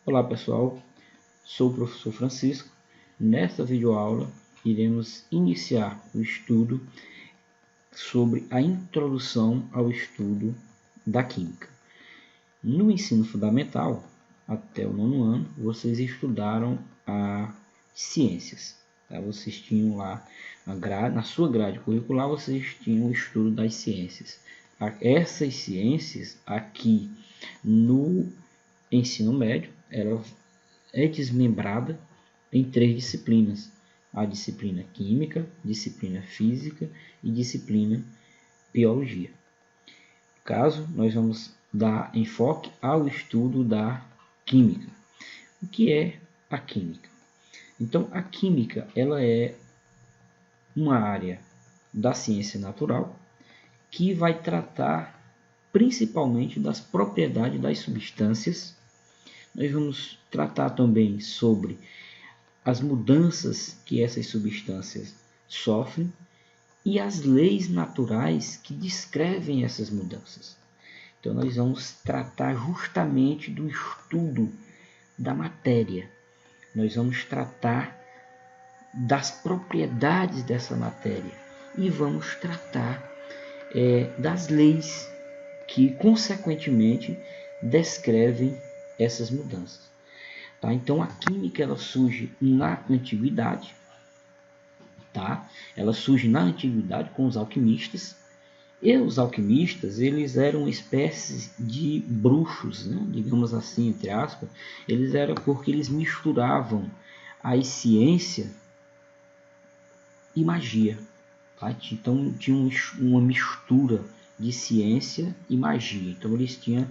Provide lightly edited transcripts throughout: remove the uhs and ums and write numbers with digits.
Olá pessoal, sou o professor Francisco. Nesta videoaula iremos iniciar o estudo sobre a introdução ao estudo da química. No ensino fundamental, até o 9º ano, vocês estudaram as ciências. Tá? Vocês tinham lá, na sua grade curricular, vocês tinham o estudo das ciências. Essas ciências aqui no ensino médio, ela é desmembrada em 3 disciplinas: a disciplina química, disciplina física e disciplina biologia. No caso, nós vamos dar enfoque ao estudo da química. O que é a química? Então, a química ela é uma área da ciência natural que vai tratar principalmente das propriedades das substâncias. Nós vamos tratar também sobre as mudanças que essas substâncias sofrem e as leis naturais que descrevem essas mudanças. Então, nós vamos tratar justamente do estudo da matéria. Nós vamos tratar das propriedades dessa matéria e vamos tratar das leis que, consequentemente, descrevem essas mudanças. Tá? Então, a química ela surge na antiguidade. Tá? Ela surge na antiguidade com os alquimistas. E os alquimistas eles eram uma espécie de bruxos, né? Digamos assim, entre aspas. Eles eram porque eles misturavam a ciência e magia. Tá? Então, tinha uma mistura de ciência e magia. Então, eles tinham,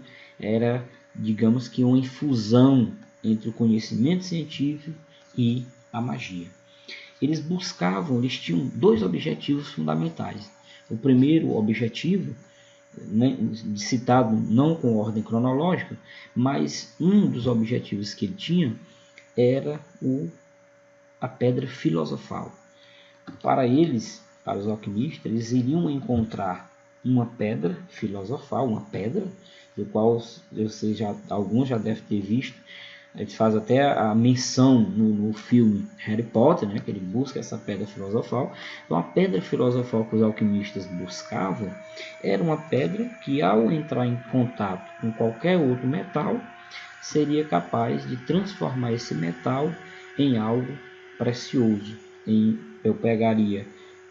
digamos que uma infusão entre o conhecimento científico e a magia. Eles tinham 2 objetivos fundamentais. O primeiro objetivo, né, citado não com ordem cronológica, mas um dos objetivos que ele tinha era a pedra filosofal. Para eles, para os alquimistas, eles iriam encontrar uma pedra filosofal, uma pedra, do qual alguns já devem ter visto. Ele faz até a menção no filme Harry Potter, né, que ele busca essa pedra filosofal. Então, a pedra filosofal que os alquimistas buscavam era uma pedra que, ao entrar em contato com qualquer outro metal, seria capaz de transformar esse metal em algo precioso.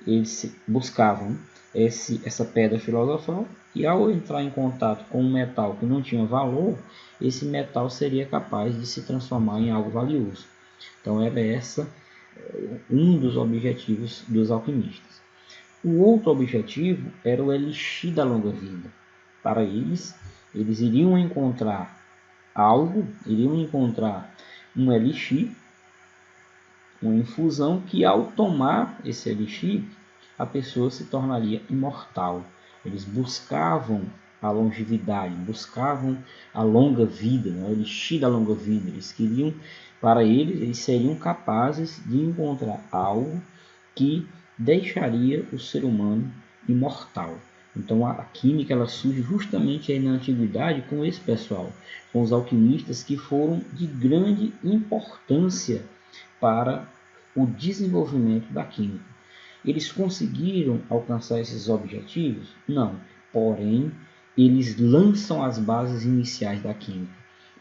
Eles buscavam essa pedra filosofal e, ao entrar em contato com um metal que não tinha valor, esse metal seria capaz de se transformar em algo valioso. Então, era um dos objetivos dos alquimistas. O outro objetivo era o elixir da longa vida. Para eles iriam encontrar um elixir, uma infusão que, ao tomar esse elixir, a pessoa se tornaria imortal. Eles buscavam a longevidade, buscavam a longa vida, né? O elixir da longa vida. Eles seriam capazes de encontrar algo que deixaria o ser humano imortal. Então, a química ela surge justamente aí na antiguidade com esse pessoal, com os alquimistas, que foram de grande importância para o desenvolvimento da química. Eles conseguiram alcançar esses objetivos? Não. Porém, eles lançam as bases iniciais da química,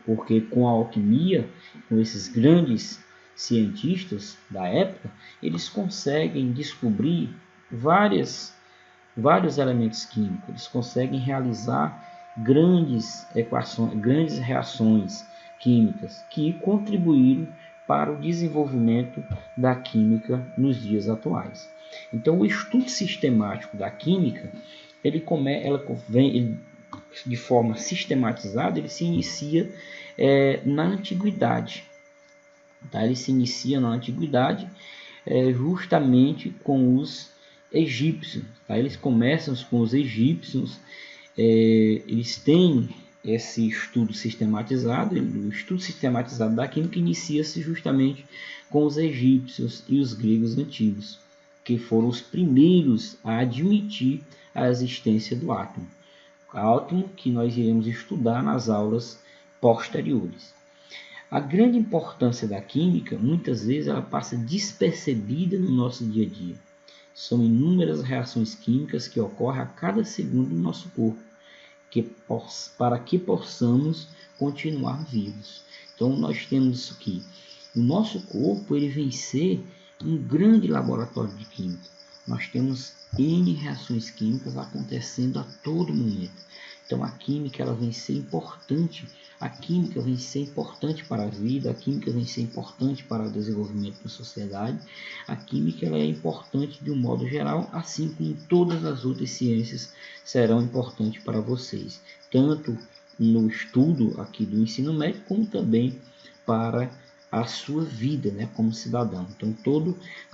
porque com a alquimia, com esses grandes cientistas da época, eles conseguem descobrir vários elementos químicos, eles conseguem realizar grandes reações químicas que contribuíram para o desenvolvimento da química nos dias atuais. Então, o estudo sistemático da química, de forma sistematizada, ele se inicia na antiguidade. Tá? Ele se inicia na antiguidade justamente com os egípcios. Tá? Eles começam com os egípcios, eles têm esse estudo sistematizado. O estudo sistematizado da química inicia-se justamente com os egípcios e os gregos antigos, que foram os primeiros a admitir a existência do átomo. Átomo que nós iremos estudar nas aulas posteriores. A grande importância da química, muitas vezes, ela passa despercebida no nosso dia a dia. São inúmeras reações químicas que ocorrem a cada segundo no nosso corpo, para que possamos continuar vivos. Então, nós temos isso aqui. O nosso corpo ele vem ser um grande laboratório de química. Nós temos N reações químicas acontecendo a todo momento. Então, a química ela vem ser importante. A química vem ser importante para a vida, a química vem ser importante para o desenvolvimento da sociedade. A química ela é importante de um modo geral, assim como todas as outras ciências serão importantes para vocês, tanto no estudo aqui do ensino médio, como também para a sua vida, né, como cidadão. Então,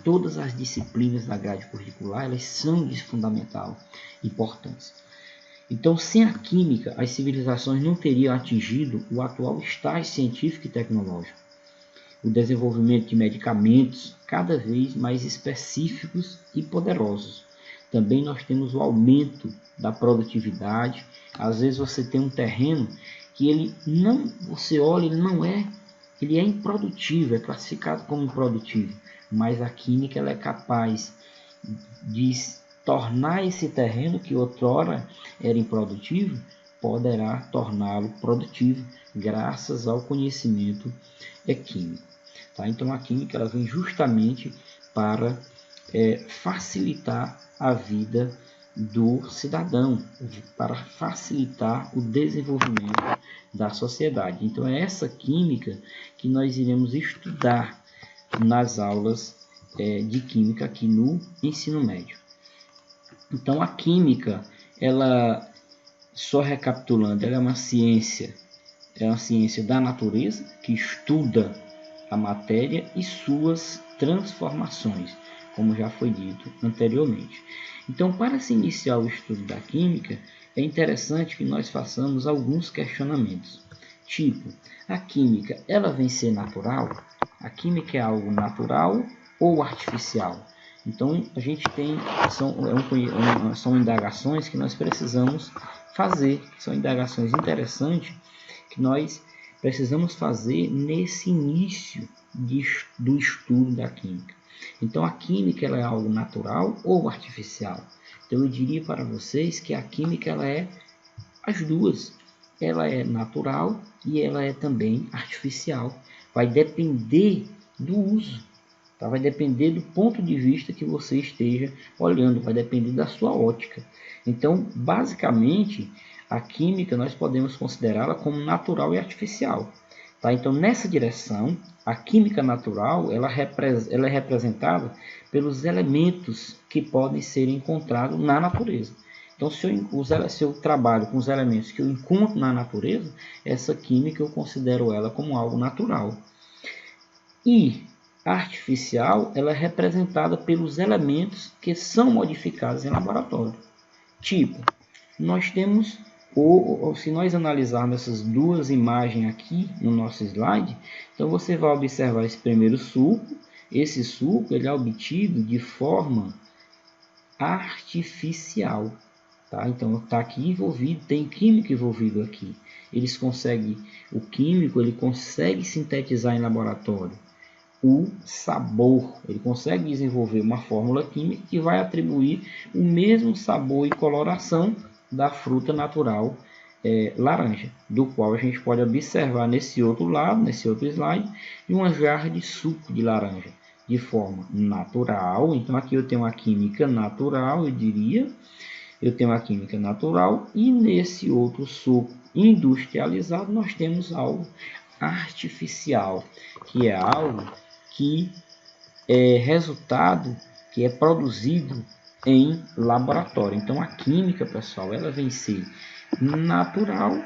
todas as disciplinas da grade curricular elas são de fundamental importância. Então, sem a química, as civilizações não teriam atingido o atual estágio científico e tecnológico. O desenvolvimento de medicamentos cada vez mais específicos e poderosos. Também nós temos o aumento da produtividade. Às vezes você tem um terreno que ele não, você olha, ele é improdutivo, é classificado como improdutivo, mas a química ela é capaz de tornar esse terreno que outrora era improdutivo, poderá torná-lo produtivo graças ao conhecimento químico. Tá? Então a química ela vem justamente para facilitar a vida do cidadão, para facilitar o desenvolvimento da sociedade. Então é essa química que nós iremos estudar nas aulas de química aqui no ensino médio. Então a química, ela, só recapitulando, ela é uma ciência da natureza que estuda a matéria e suas transformações, como já foi dito anteriormente. Então, para se iniciar o estudo da química, é interessante que nós façamos alguns questionamentos. Tipo, a química, ela vem ser natural? A química é algo natural ou artificial? Então, a gente tem, são indagações que nós precisamos fazer, são indagações interessantes que nós precisamos fazer nesse início do estudo da química. Então, a química ela é algo natural ou artificial? Então, eu diria para vocês que a química ela é as duas. Ela é natural e ela é também artificial. Vai depender do uso, tá? Vai depender do ponto de vista que você esteja olhando, vai depender da sua ótica. Então, basicamente, a química nós podemos considerá-la como natural e artificial. Tá? Então, nessa direção, a química natural ela é representada pelos elementos que podem ser encontrados na natureza. Então, se eu trabalho com os elementos que eu encontro na natureza, essa química eu considero ela como algo natural. E a artificial ela é representada pelos elementos que são modificados em laboratório. Tipo, nós temos, ou se nós analisarmos essas duas imagens aqui no nosso slide, então você vai observar esse primeiro suco. Esse suco ele é obtido de forma artificial. Tá? Então está aqui envolvido, tem químico envolvido aqui. O químico ele consegue sintetizar em laboratório o sabor, ele consegue desenvolver uma fórmula química que vai atribuir o mesmo sabor e coloração da fruta natural laranja, do qual a gente pode observar nesse outro lado, nesse outro slide, uma jarra de suco de laranja de forma natural. Então aqui eu tenho uma química natural, eu tenho a química natural, e nesse outro suco industrializado nós temos algo artificial, que é algo que é resultado, que é produzido em laboratório. Então a química, pessoal, ela vem ser natural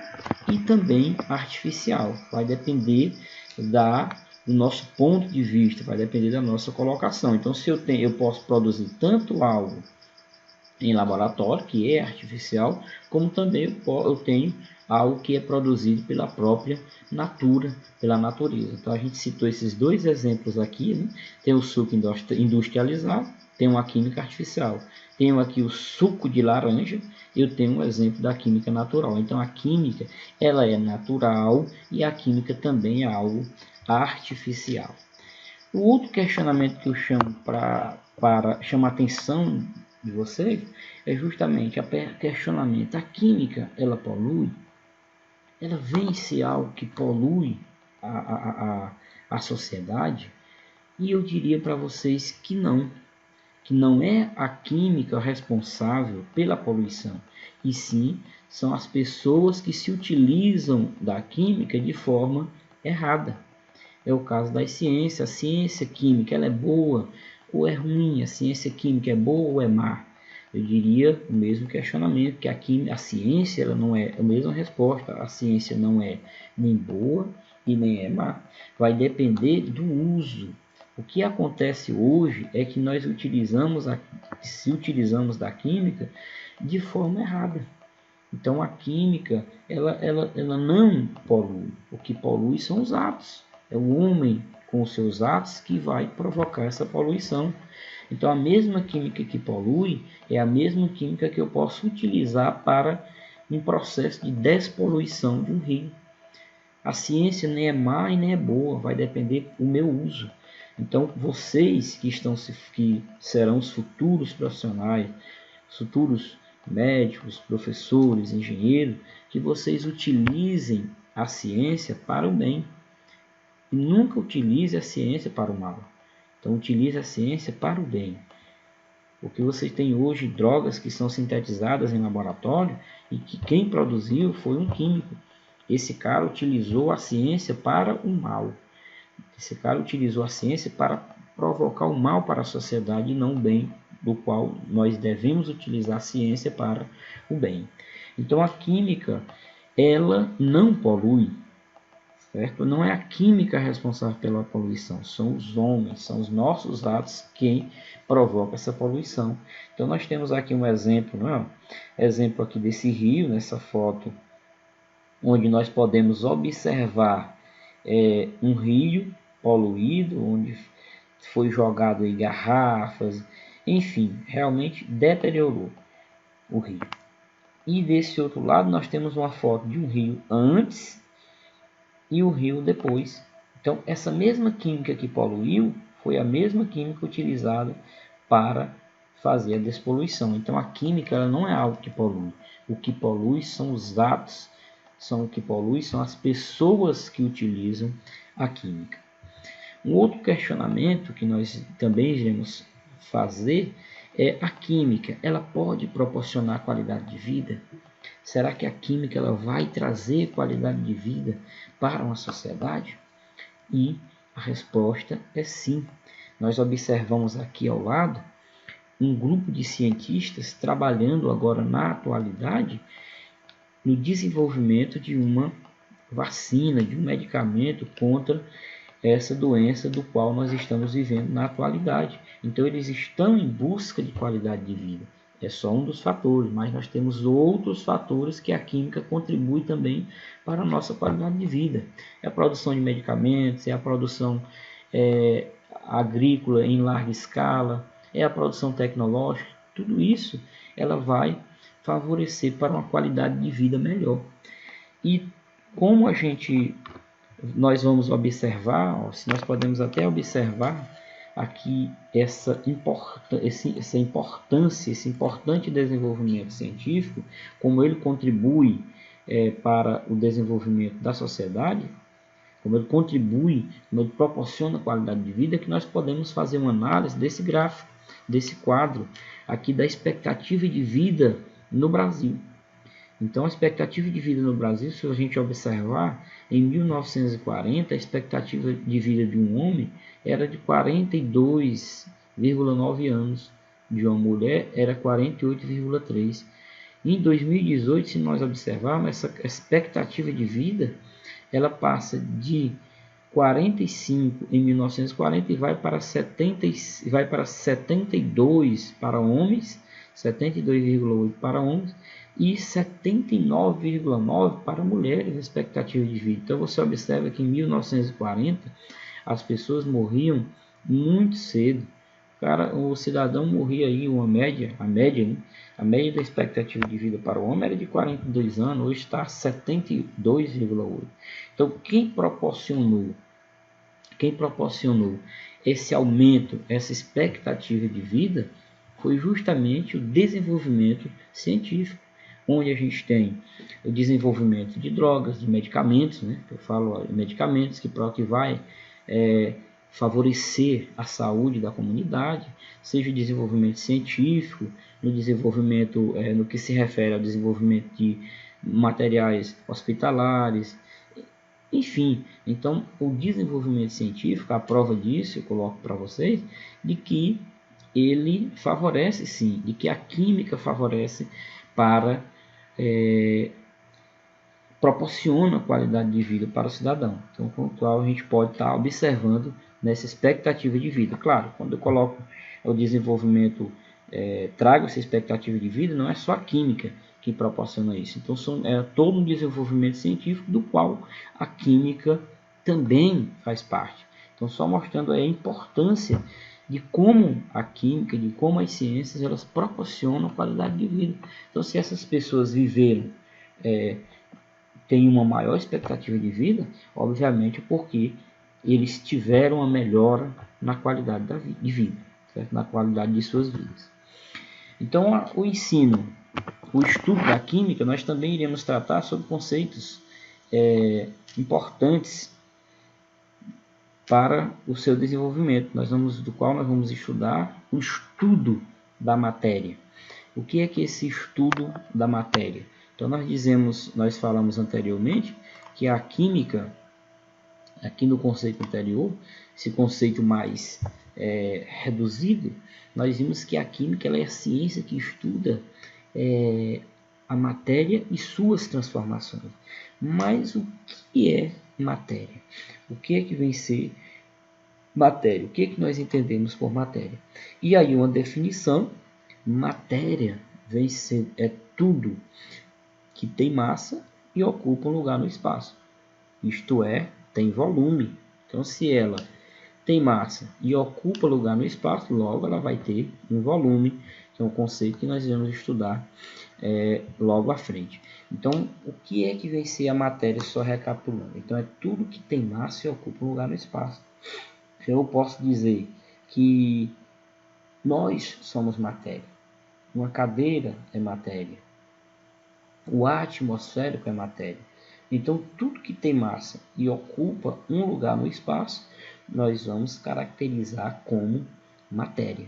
e também artificial. Vai depender do nosso ponto de vista, vai depender da nossa colocação. Então se eu posso produzir tanto algo em laboratório, que é artificial, como também eu tenho algo que é produzido pela própria pela natureza. Então a gente citou esses dois exemplos aqui, né? Tem o suco industrializado, tenho a química artificial. Tenho aqui o suco de laranja, eu tenho um exemplo da química natural. Então a química, ela é natural e a química também é algo artificial. O outro questionamento que eu chamo para chamar a atenção de vocês é justamente o questionamento: a química, ela polui? Ela vem ser algo que polui a sociedade? E eu diria para vocês que não é a química responsável pela poluição, e sim são as pessoas que se utilizam da química de forma errada. É o caso da ciência. A ciência química, ela é boa ou é ruim? A ciência química é boa ou é má? Eu diria o mesmo questionamento, que a ciência, ela não é a mesma resposta. A ciência não é nem boa e nem é má. Vai depender do uso. O que acontece hoje é que nós utilizamos da química de forma errada. Então a química, ela não polui. O que polui são os atos. É o homem com os seus atos que vai provocar essa poluição. Então a mesma química que polui é a mesma química que eu posso utilizar para um processo de despoluição de um rio. A ciência nem é má e nem é boa, vai depender do meu uso. Então vocês que serão os futuros profissionais, futuros médicos, professores, engenheiros, que vocês utilizem a ciência para o bem. E nunca utilize a ciência para o mal. Então utilize a ciência para o bem. Porque vocês têm hoje drogas que são sintetizadas em laboratório e que quem produziu foi um químico. Esse cara utilizou a ciência para o mal. Esse cara utilizou a ciência para provocar o mal para a sociedade e não o bem, do qual nós devemos utilizar a ciência para o bem. Então a química, ela não polui. Certo? Não é a química responsável pela poluição, são os homens, são os nossos atos que provocam essa poluição. Então nós temos aqui um exemplo, não é? Exemplo aqui desse rio, nessa foto, onde nós podemos observar um rio poluído, onde foi jogado aí garrafas, enfim, realmente deteriorou o rio. E desse outro lado nós temos uma foto de um rio antes e o rio depois. Então essa mesma química que poluiu foi a mesma química utilizada para fazer a despoluição. Então a química, ela não é algo que polui. O que polui são os atos, são as pessoas que utilizam a química. Um outro questionamento que nós também iremos fazer é: a química, ela pode proporcionar qualidade de vida? Será que a química, ela vai trazer qualidade de vida para uma sociedade? E a resposta é sim. Nós observamos aqui ao lado um grupo de cientistas trabalhando agora na atualidade no desenvolvimento de uma vacina, de um medicamento contra essa doença do qual nós estamos vivendo na atualidade. Então eles estão em busca de qualidade de vida. É só um dos fatores, mas nós temos outros fatores que a química contribui também para a nossa qualidade de vida. É a produção de medicamentos, é a produção agrícola em larga escala, é a produção tecnológica. Tudo isso ela vai favorecer para uma qualidade de vida melhor. E como nós vamos observar, se nós podemos até observar aqui essa importância, esse importante desenvolvimento científico, como ele contribui para o desenvolvimento da sociedade, como ele contribui, como ele proporciona qualidade de vida, que nós podemos fazer uma análise desse gráfico, desse quadro aqui da expectativa de vida no Brasil. Então, a expectativa de vida no Brasil, se a gente observar, em 1940, a expectativa de vida de um homem era de 42,9 anos, de uma mulher era 48,3. Em 2018, se nós observarmos, essa expectativa de vida, ela passa de 45 em 1940 e vai para 72 para homens, 72,8 para homens e 79,9 para mulheres, expectativa de vida. Então você observa que em 1940 as pessoas morriam muito cedo, o cidadão morria aí a média, né? A média da expectativa de vida para o homem era de 42 anos, hoje está 72,8. Então, quem proporcionou esse aumento, essa expectativa de vida, foi justamente o desenvolvimento científico, onde a gente tem o desenvolvimento de drogas, de medicamentos, né? Eu falo medicamentos que vai favorecer a saúde da comunidade, seja o desenvolvimento científico, no desenvolvimento, no que se refere ao desenvolvimento de materiais hospitalares, enfim. Então, o desenvolvimento científico, a prova disso, eu coloco para vocês, de que ele favorece sim, de que a química favorece para proporciona qualidade de vida para o cidadão. Então, com o qual a gente pode estar observando nessa expectativa de vida. Claro, quando eu coloco o desenvolvimento, trago essa expectativa de vida, não é só a química que proporciona isso. Então, é todo um desenvolvimento científico do qual a química também faz parte. Então, só mostrando aí a importância de como a química, de como as ciências, elas proporcionam qualidade de vida. Então, se essas pessoas viveram, têm uma maior expectativa de vida, obviamente porque eles tiveram uma melhora na qualidade de vida, certo? Na qualidade de suas vidas. Então, o ensino, o estudo da química, nós também iremos tratar sobre conceitos importantes para o seu desenvolvimento, do qual nós vamos estudar o estudo da matéria. O que é que esse estudo da matéria? Então, nós falamos anteriormente que a química, aqui no conceito anterior, esse conceito mais reduzido, nós vimos que a química ela é a ciência que estuda a matéria e suas transformações. Mas o que é matéria? O que é que vem ser matéria? O que é que nós entendemos por matéria? E aí uma definição: matéria vem ser tudo que tem massa e ocupa um lugar no espaço. Isto é, tem volume. Então, se ela tem massa e ocupa lugar no espaço, logo ela vai ter um volume, que é um conceito que nós iremos estudar logo à frente. Então, o que é que vem ser a matéria, só recapitulando? Então, é tudo que tem massa e ocupa um lugar no espaço. Eu posso dizer que nós somos matéria. Uma cadeira é matéria. O ar atmosférico é matéria. Então, tudo que tem massa e ocupa um lugar no espaço, nós vamos caracterizar como matéria.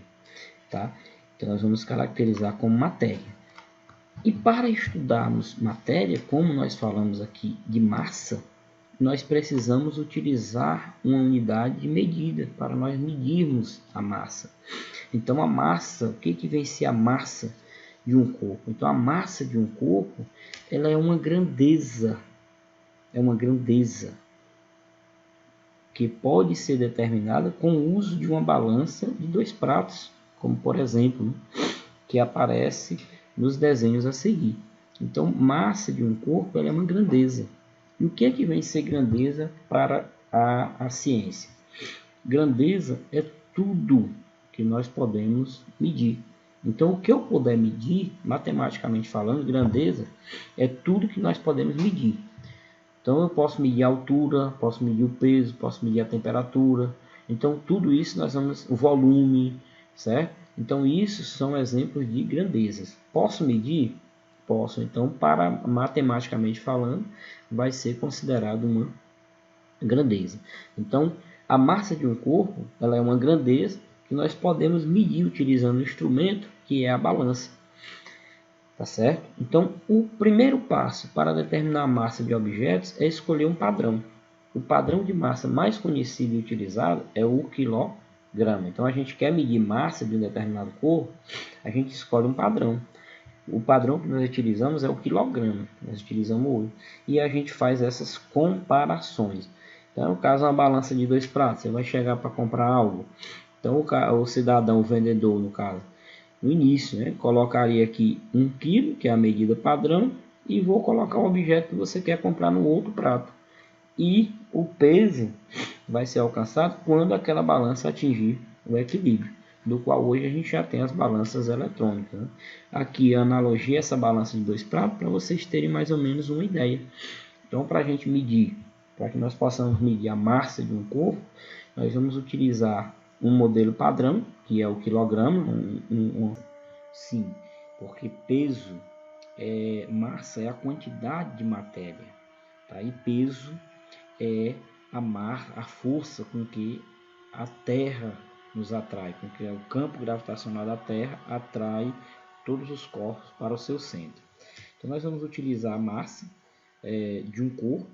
Tá? Então, nós vamos caracterizar como matéria. E para estudarmos matéria, como nós falamos aqui de massa, nós precisamos utilizar uma unidade de medida para nós medirmos a massa. Então, a massa, o que vem ser a massa de um corpo? Então, a massa de um corpo, ela é uma grandeza. É uma grandeza que pode ser determinada com o uso de uma balança de 2 pratos, como por exemplo, que aparece nos desenhos a seguir. Então, massa de um corpo ela é uma grandeza. E o que é que vem ser grandeza para a ciência? Grandeza é tudo que nós podemos medir. Então, o que eu puder medir, matematicamente falando, grandeza é tudo que nós podemos medir. Então, eu posso medir a altura, posso medir o peso, posso medir a temperatura. Então, tudo isso nós vamos... O volume, certo? Então, isso são exemplos de grandezas. Posso medir? Posso. Então, matematicamente falando, vai ser considerado uma grandeza. Então, a massa de um corpo, ela é uma grandeza que nós podemos medir utilizando um instrumento que é a balança. Tá certo? Então, o primeiro passo para determinar a massa de objetos é escolher um padrão. O padrão de massa mais conhecido e utilizado é o quilograma. Então, a gente quer medir massa de um determinado corpo, a gente escolhe um padrão. O padrão que nós utilizamos é o quilograma. Nós utilizamos hoje. E a gente faz essas comparações. Então, no caso, uma balança de 2 pratos, você vai chegar para comprar algo. Então, o cidadão, o vendedor, no caso, no início, né, colocaria aqui 1 kg, que é a medida padrão, e vou colocar o objeto que você quer comprar no outro prato. E o peso vai ser alcançado quando aquela balança atingir o equilíbrio. do qual hoje a gente já tem as balanças eletrônicas, né? Aqui a analogia essa balança de 2 pratos para vocês terem mais ou menos uma ideia. Então, para a gente medir, para que nós possamos medir a massa de um corpo, nós vamos utilizar um modelo padrão, que é o quilograma, sim, porque peso, massa é a quantidade de matéria, tá? E peso é a força com que a Terra nos atrai, com que o campo gravitacional da Terra atrai todos os corpos para o seu centro. Então, nós vamos utilizar a massa de um corpo,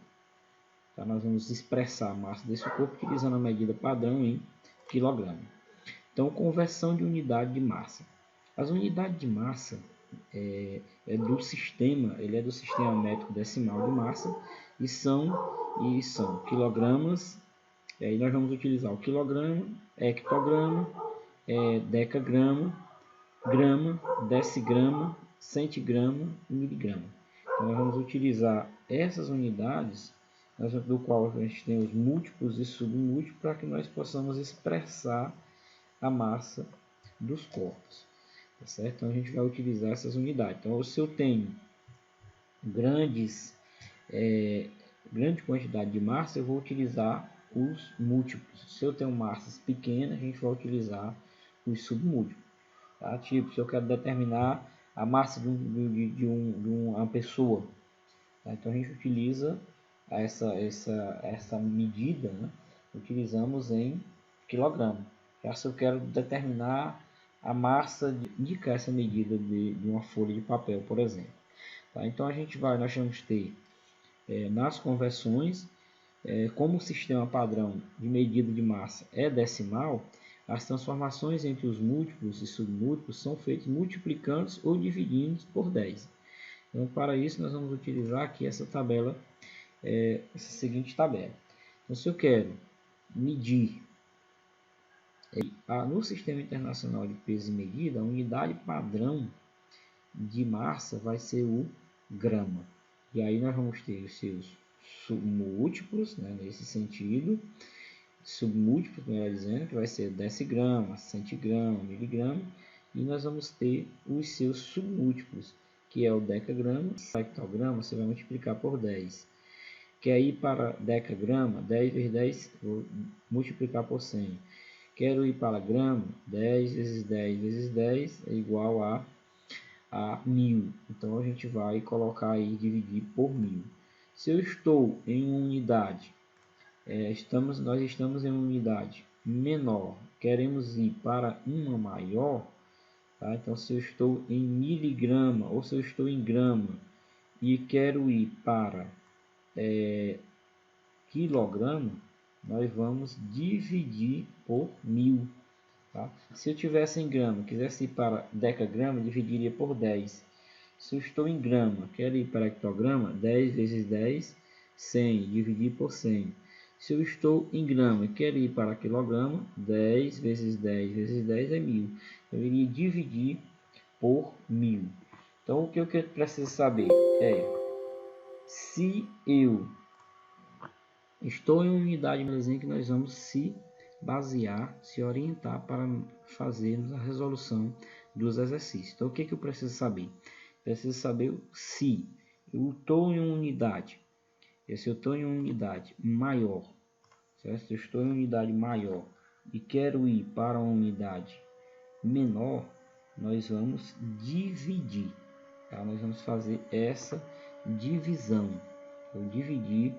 tá? Nós vamos expressar a massa desse corpo utilizando a medida padrão em quilograma. Então, conversão de unidade de massa. As unidades de massa do sistema, ele é do sistema métrico decimal de massa e são quilogramas. Aí nós vamos utilizar o quilograma, hectograma, decagrama, grama, decigrama, centigrama e miligrama. Então, nós vamos utilizar essas unidades, do qual a gente tem os múltiplos e submúltiplos, para que nós possamos expressar a massa dos corpos. Tá certo? Então, a gente vai utilizar essas unidades. Então, se eu tenho grande quantidade de massa, eu vou utilizar os múltiplos. Se eu tenho massas pequenas, a gente vai utilizar os submúltiplos. Tá? Tipo, se eu quero determinar a massa de uma pessoa, tá? Então a gente utiliza essa medida, né? Utilizamos em quilograma. Já se eu quero determinar a massa, indicar essa medida de uma folha de papel, por exemplo. Tá? Então nós vamos ter nas conversões, como o sistema padrão de medida de massa é decimal, as transformações entre os múltiplos e submúltiplos são feitas multiplicando ou dividindo por 10. Então, para isso, nós vamos utilizar aqui essa tabela, essa seguinte tabela. Então, se eu quero medir no Sistema Internacional de Peso e Medida, a unidade padrão de massa vai ser o grama. E aí nós vamos ter os seus submúltiplos, né, nesse sentido, submúltiplos, melhor dizendo, que vai ser decigrama, centigrama, miligrama, e nós vamos ter os seus submúltiplos, que é o decagrama, hectograma, você vai multiplicar por 10. Quer ir para decagrama, 10 vezes 10, vou multiplicar por 100. Quero ir para grama, 10 vezes 10 vezes 10 é igual a 1000. Então a gente vai colocar aí, dividir por 1000. Se eu estou em uma unidade, nós estamos em uma unidade menor, queremos ir para uma maior, tá? Então se eu estou em miligrama ou se eu estou em grama e quero ir para quilograma, nós vamos dividir por 1000. Tá? Se eu tivesse em grama, quisesse ir para decagrama, dividiria por 10. Se eu estou em grama, quero ir para hectograma, 10 vezes 10, 100, dividir por 100. Se eu estou em grama e quero ir para quilograma, 10 vezes 10 vezes 10 é 1000. Eu iria dividir por 1000. Então, o que eu preciso saber é se eu estou em uma unidade que nós vamos se basear, se orientar para fazermos a resolução dos exercícios. Então, o que eu preciso saber? Preciso saber se eu estou em uma unidade, se eu estou em uma unidade maior, certo? Se eu estou em uma unidade maior e quero ir para uma unidade menor, nós vamos dividir, tá? Nós vamos fazer essa divisão. Eu dividir.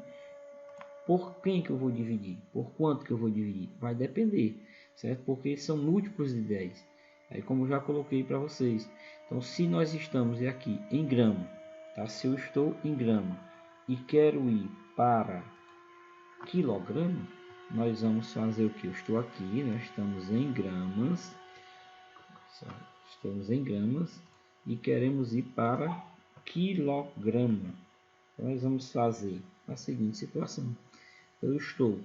Por quem que eu vou dividir? Por quanto que eu vou dividir? Vai depender, certo? Porque são múltiplos de 10. Aí, como eu já coloquei para vocês. Então, se nós estamos aqui em grama, tá? Se eu estou em grama e quero ir para quilograma, nós vamos fazer o que? Eu estou aqui, nós estamos em gramas. Estamos em gramas e queremos ir para quilograma. Então, nós vamos fazer a seguinte situação. Eu estou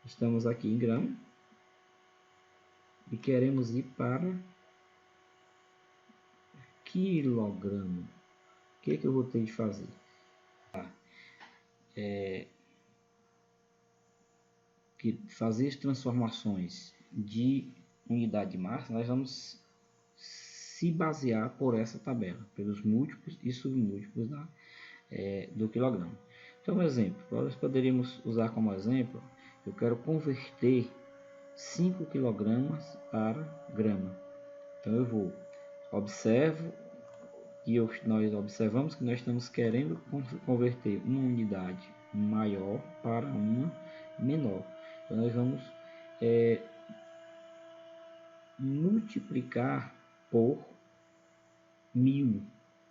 estamos aqui em grama e queremos ir para quilograma. O que eu vou ter de fazer? fazer as transformações de unidade de massa, nós vamos se basear por essa tabela, pelos múltiplos e submúltiplos do quilograma. Então, um exemplo, nós poderíamos usar como exemplo, eu quero converter 5 kg para grama. Então, eu observo que nós observamos que nós estamos querendo converter uma unidade maior para uma menor. Então, nós vamos multiplicar por 1000.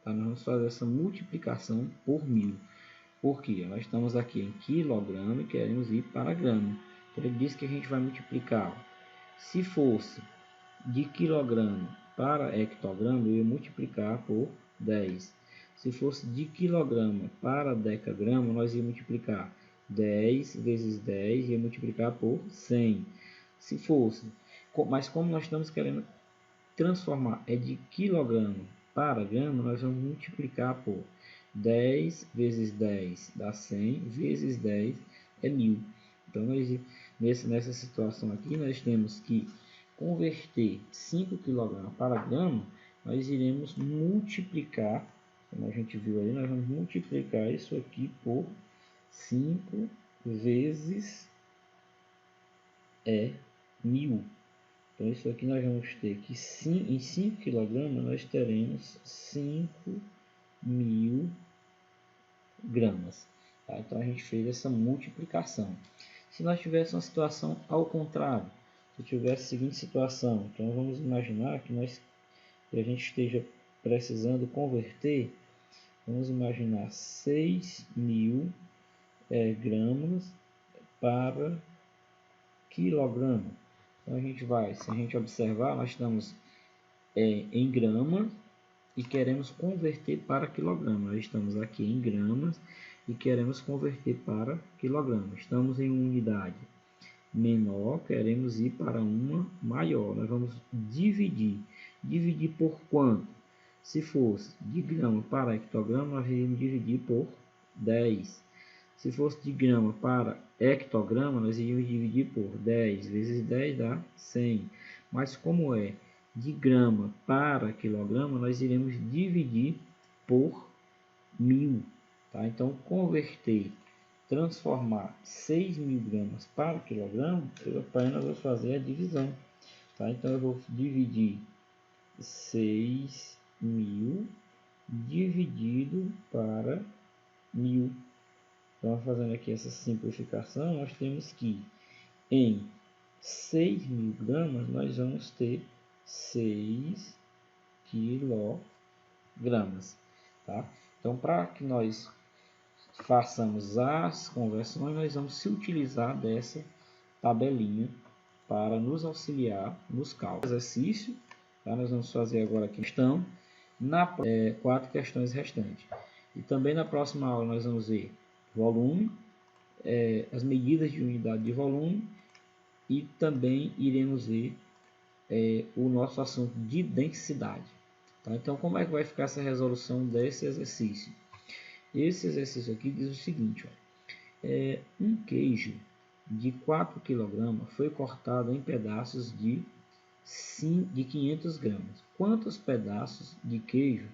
Tá? Nós vamos fazer essa multiplicação por 1000. Por quê? Nós estamos aqui em quilograma e queremos ir para grama. Então, ele diz que a gente vai multiplicar. Se fosse de quilograma para hectograma, eu ia multiplicar por 10. Se fosse de quilograma para decagrama, nós ia multiplicar 10 vezes 10 e ia multiplicar por 100. Se fosse, mas como nós estamos querendo transformar de quilograma para grama, nós vamos multiplicar por 10 vezes 10 dá 100, vezes 10 é 1000. Então, nessa situação aqui, nós temos que converter 5 kg para grama, nós iremos multiplicar, como a gente viu ali, nós vamos multiplicar isso aqui por 5 vezes 1000. Então, isso aqui nós vamos ter que em 5 kg nós teremos 5.000 gramas. Tá? Então, a gente fez essa multiplicação. Se nós tivéssemos uma situação ao contrário, se tivesse a seguinte situação, então vamos imaginar que a gente esteja precisando converter, vamos imaginar 6.000 gramas para quilograma. Então, se a gente observar, nós estamos em gramas e queremos converter para quilograma. Nós estamos aqui em gramas e queremos converter para quilograma. Estamos em uma unidade menor, queremos ir para uma maior. Nós vamos dividir. Dividir por quanto? Se fosse de grama para hectograma, nós iríamos dividir por 10. Se fosse de grama para hectograma, nós iríamos dividir por 10 vezes 10 dá 100. Mas como é de grama para quilograma, nós iremos dividir por 1000. Tá? Então, transformar 6.000 gramas para quilograma, eu apenas vou fazer a divisão. Tá? Então, eu vou dividir 6.000 dividido para 1000. Então, fazendo aqui essa simplificação, nós temos que em 6.000 gramas nós vamos ter 6 quilogramas. Tá? Então, para que nós façamos as conversões, nós vamos se utilizar dessa tabelinha para nos auxiliar nos cálculos. Exercício, tá? Nós vamos fazer agora a questão, 4 questões restantes. E também na próxima aula nós vamos ver volume, as medidas de unidade de volume e também iremos ver o nosso assunto de densidade. Tá? Então, como é que vai ficar essa resolução desse exercício? Esse exercício aqui diz o seguinte, um queijo de 4 kg foi cortado em pedaços de 500 gramas. Quantos pedaços de queijo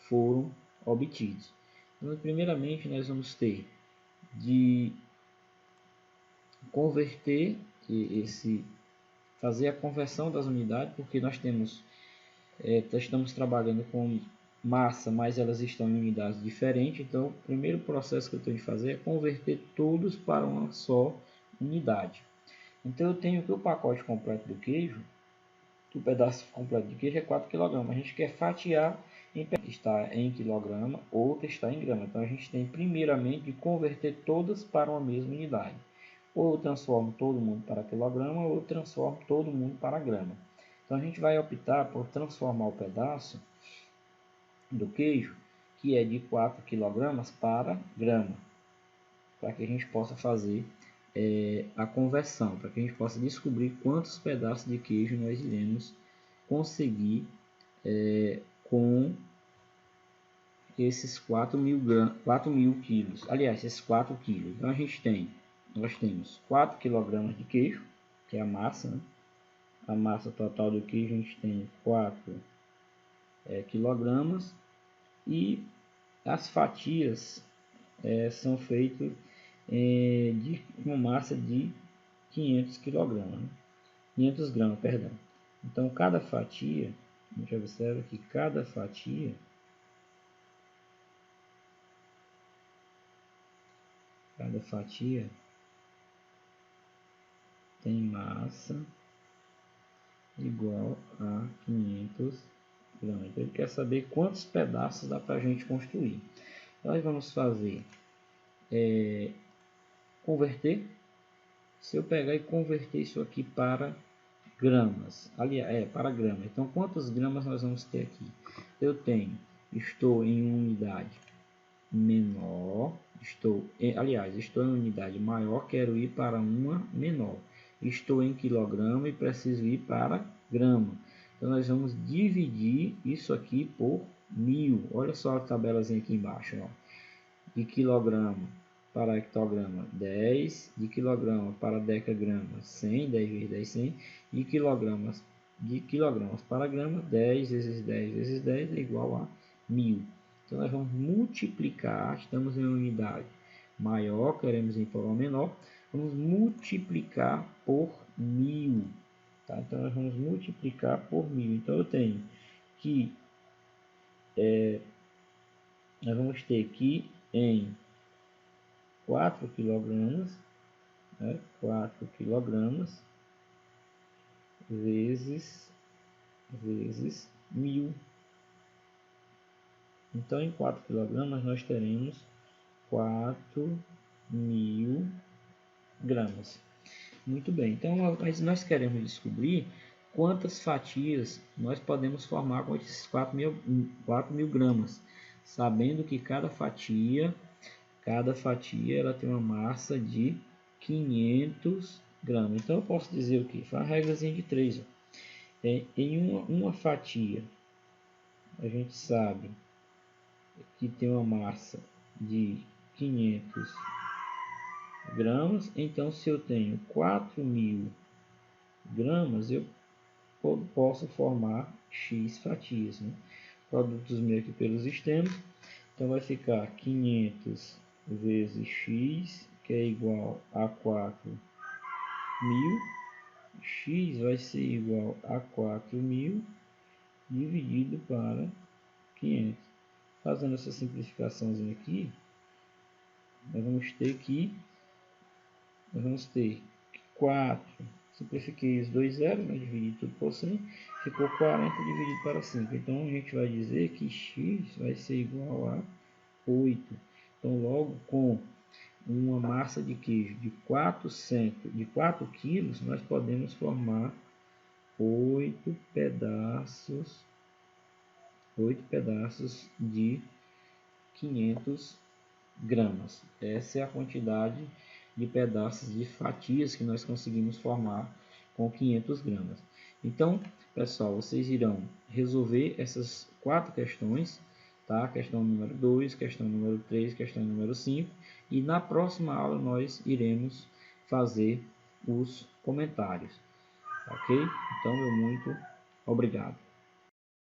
foram obtidos? Então, primeiramente, nós vamos ter de converter fazer a conversão das unidades, porque nós estamos trabalhando com massa, mas elas estão em unidades diferentes. Então, o primeiro processo que eu tenho de fazer é converter todos para uma só unidade. Então, eu tenho que o pacote completo do queijo, o pedaço completo de queijo é 4 kg. A gente quer fatiar está em quilograma, outra está em grama. Então, a gente tem primeiramente de converter todas para uma mesma unidade. Ou eu transformo todo mundo para quilograma, ou eu transformo todo mundo para grama. Então, a gente vai optar por transformar o pedaço do queijo, que é de 4 kg para grama, para que a gente possa fazer a conversão, para que a gente possa descobrir quantos pedaços de queijo nós iremos conseguir com esses 4.000 quilos. Aliás, esses 4 quilos. Então, a gente tem nós temos 4 kg de queijo, que é a massa, né? A massa total do queijo a gente tem 4 kg, e as fatias são feitas de uma massa de 500 kg, né? 500 gramas, perdão. Então cada fatia, a gente observa que cada fatia tem massa igual a 500 gramas. Então ele quer saber quantos pedaços dá para a gente construir. Nós vamos fazer converter. Se eu pegar e converter isso aqui para gramas, aliás, para gramas. Então quantas gramas nós vamos ter aqui? Estou em uma unidade menor, estou em unidade maior, quero ir para uma menor. Estou em quilograma e preciso ir para grama. Então nós vamos dividir isso aqui por 1000. Olha só a tabelazinha aqui embaixo, ó. De quilograma para hectograma 10, de quilograma para decagrama 100, 10 vezes 10, 100, de quilogramas para grama 10 vezes 10 vezes 10 é igual a 1000. Então nós vamos multiplicar, estamos em unidade maior, queremos ir para uma menor, vamos multiplicar por 1000. Tá? Então nós vamos multiplicar por 1000. Então eu tenho que nós vamos ter que em 4 kg, né? 4 kg vezes 1000. Então em 4 kg nós teremos 4.000 gramas. Muito bem, então nós queremos descobrir quantas fatias nós podemos formar com esses 4.000 gramas, sabendo que cada fatia ela tem uma massa de 500 gramas. Então eu posso dizer o que? Faz uma regrazinha de 3. Em uma fatia, a gente sabe que tem uma massa de 500 gramas. Então se eu tenho 4.000 gramas, eu posso formar X fatias, né? Produtos meio aqui pelos extremos. Então vai ficar 500 vezes X, que é igual a 4.000. X vai ser igual a 4.000 dividido para 500. Fazendo essa simplificação aqui, nós vamos ter 4. Simplifiquei os dois zeros, né? Dividi tudo por 100, ficou 40 dividido para 5. Então a gente vai dizer que X vai ser igual a 8. Então logo, com uma massa de queijo de 4 quilos, nós podemos formar 8 pedaços de 500 gramas. Essa é a quantidade de pedaços de fatias que nós conseguimos formar com 500 gramas. Então, pessoal, vocês irão resolver essas 4 questões, tá? Questão número 2, questão número 3, questão número 5, e na próxima aula nós iremos fazer os comentários, ok? Então, muito obrigado.